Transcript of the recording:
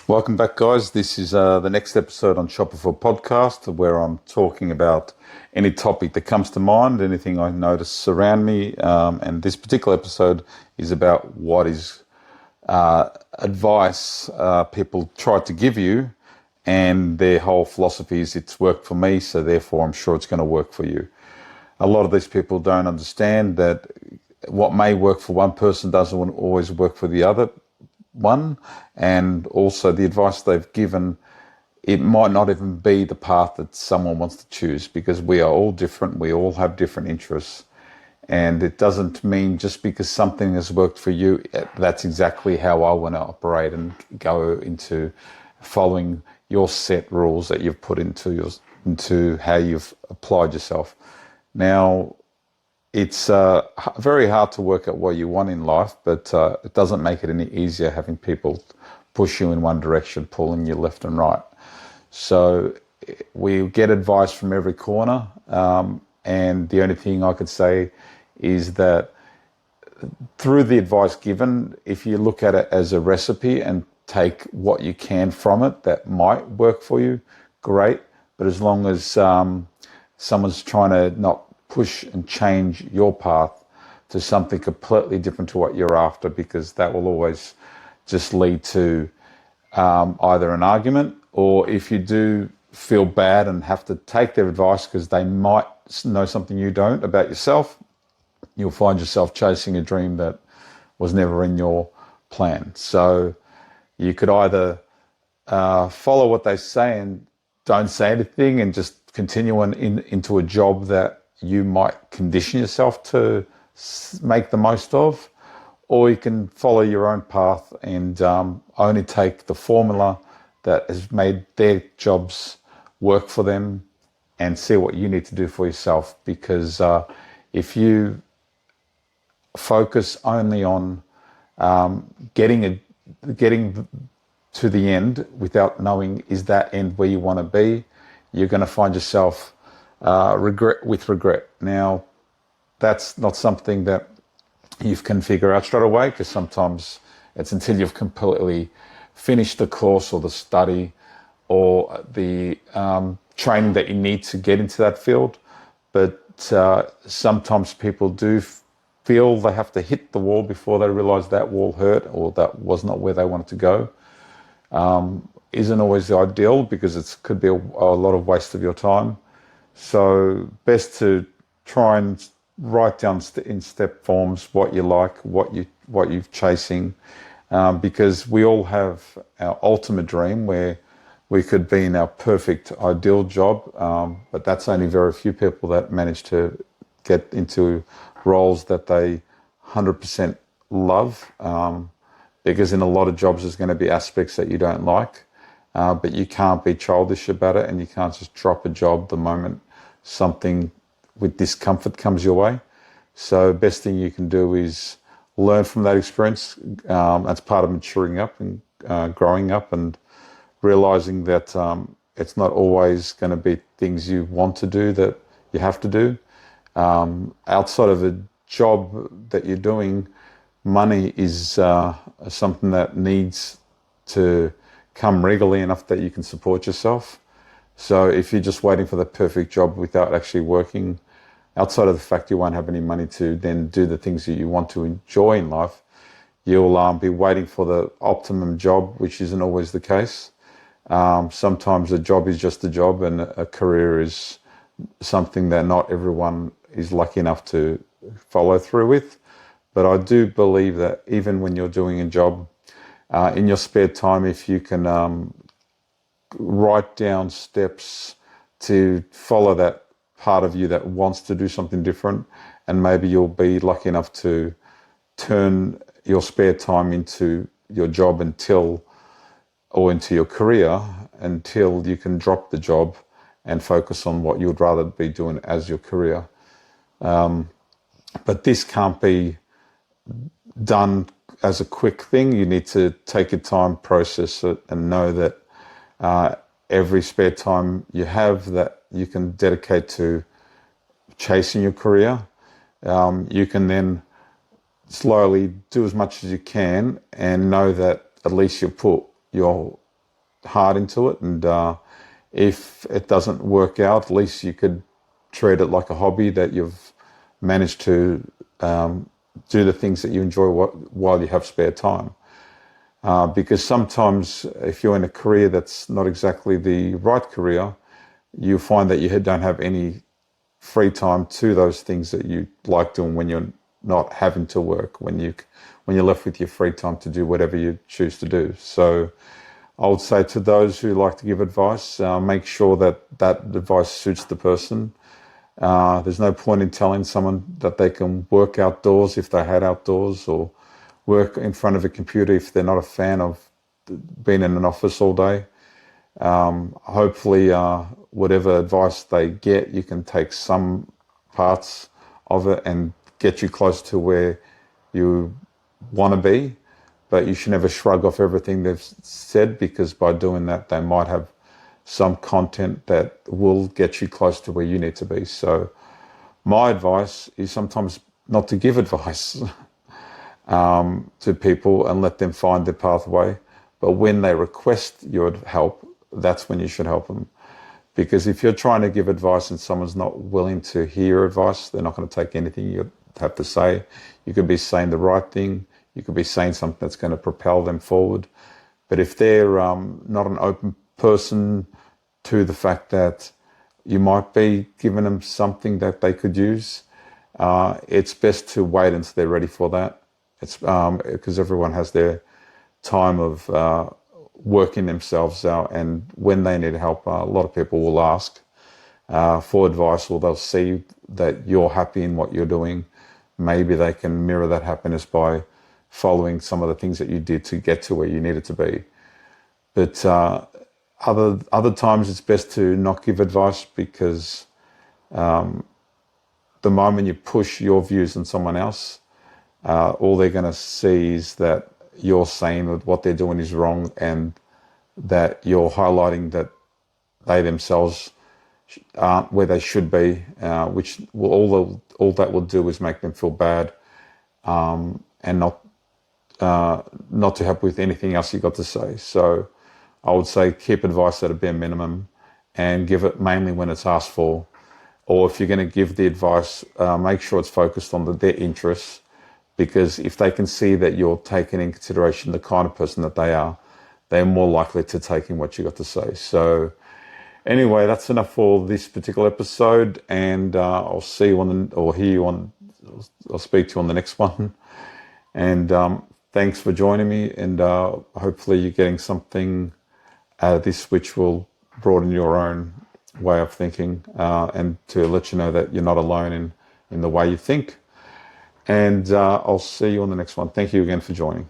Welcome back, guys. This is the next episode on Shopify Podcast, where I'm talking about any topic that comes to mind, anything I notice around me. And this particular episode is about what is advice people try to give you, and their whole philosophy is it's worked for me, so therefore I'm sure it's going to work for you. A lot of these people don't understand that what may work for one person doesn't always work for the other one, and also the advice they've given, it might not even be the path that someone wants to choose, because we are all different, we all have different interests, and it doesn't mean just because something has worked for you, that's exactly how I want to operate and go into following your set rules that you've put into how you've applied yourself. Now, it's very hard to work out what you want in life, but it doesn't make it any easier having people push you in one direction, pulling you left and right. So we get advice from every corner, and the only thing I could say is that through the advice given, if you look at it as a recipe and take what you can from it that might work for you, great. But as long as someone's trying to not push and change your path to something completely different to what you're after, because that will always just lead to either an argument, or if you do feel bad and have to take their advice because they might know something you don't about yourself, you'll find yourself chasing a dream that was never in your plan. So you could either follow what they say and don't say anything and just continue into a job that you might condition yourself to make the most of, or you can follow your own path and only take the formula that has made their jobs work for them and see what you need to do for yourself. Because if you focus only on getting to the end without knowing is that end where you want to be, you're going to find yourself regret. Now, that's not something that you can figure out straight away, because sometimes it's until you've completely finished the course or the study or the training that you need to get into that field. But sometimes people do feel they have to hit the wall before they realize that wall hurt or that was not where they wanted to go. Isn't always the ideal, because it could be a lot of waste of your time. So best to try and write down in step forms what you like, what you're chasing, because we all have our ultimate dream where we could be in our perfect ideal job, but that's only very few people that manage to get into roles that they 100% love, because in a lot of jobs there's going to be aspects that you don't like, but you can't be childish about it, and you can't just drop a job the moment something with discomfort comes your way. So best thing you can do is learn from that experience. That's part of maturing up and growing up, and realizing that it's not always going to be things you want to do that you have to do. Outside of a job that you're doing, money is something that needs to come regularly enough that you can support yourself. So if you're just waiting for the perfect job without actually working, outside of the fact you won't have any money to then do the things that you want to enjoy in life, you'll be waiting for the optimum job, which isn't always the case. Sometimes a job is just a job, and a career is something that not everyone is lucky enough to follow through with. But I do believe that even when you're doing a job, in your spare time, if you can write down steps to follow that part of you that wants to do something different, and maybe you'll be lucky enough to turn your spare time into your job into your career, until you can drop the job and focus on what you would rather be doing as your career. But this can't be done as a quick thing. You need to take your time, process it, and know that every spare time you have that you can dedicate to chasing your career, you can then slowly do as much as you can, and know that at least you put your hard into it, and if it doesn't work out, at least you could treat it like a hobby that you've managed to do the things that you enjoy while you have spare time. Because sometimes if you're in a career that's not exactly the right career, you find that you don't have any free time to those things that you like doing when you're not having to work, when you're left with your free time to do whatever you choose to do. So I would say to those who like to give advice, make sure that advice suits the person. There's no point in telling someone that they can work outdoors if they hate outdoors, or work in front of a computer if they're not a fan of being in an office all day. Hopefully, whatever advice they get, you can take some parts of it and get you close to where you want to be. But you should never shrug off everything they've said, because by doing that, they might have some content that will get you close to where you need to be. So my advice is sometimes not to give advice to people and let them find their pathway. But when they request your help, that's when you should help them. Because if you're trying to give advice and someone's not willing to hear advice, they're not going to take anything you have to say. You could be saying the right thing. You could be saying something that's going to propel them forward. But if they're not an open person to the fact that you might be giving them something that they could use, it's best to wait until they're ready for that. It's because everyone has their time of working themselves out, and when they need help, a lot of people will ask for advice, or they'll see that you're happy in what you're doing. Maybe they can mirror that happiness by following some of the things that you did to get to where you needed to be. But other times it's best to not give advice, because the moment you push your views on someone else, all they're going to see is that you're saying that what they're doing is wrong, and that you're highlighting that they themselves aren't where they should be, which will, all that will do is make them feel bad, and not to help with anything else you got to say. So I would say keep advice at a bare minimum, and give it mainly when it's asked for. Or if you're going to give the advice, make sure it's focused on their interests, because if they can see that you're taking in consideration the kind of person that they are, they're more likely to take in what you got to say. So anyway, that's enough for this particular episode, and I'll see you I'll speak to you on the next one. And thanks for joining me, and hopefully you're getting something out of this which will broaden your own way of thinking, and to let you know that you're not alone in the way you think. And I'll see you on the next one. Thank you again for joining.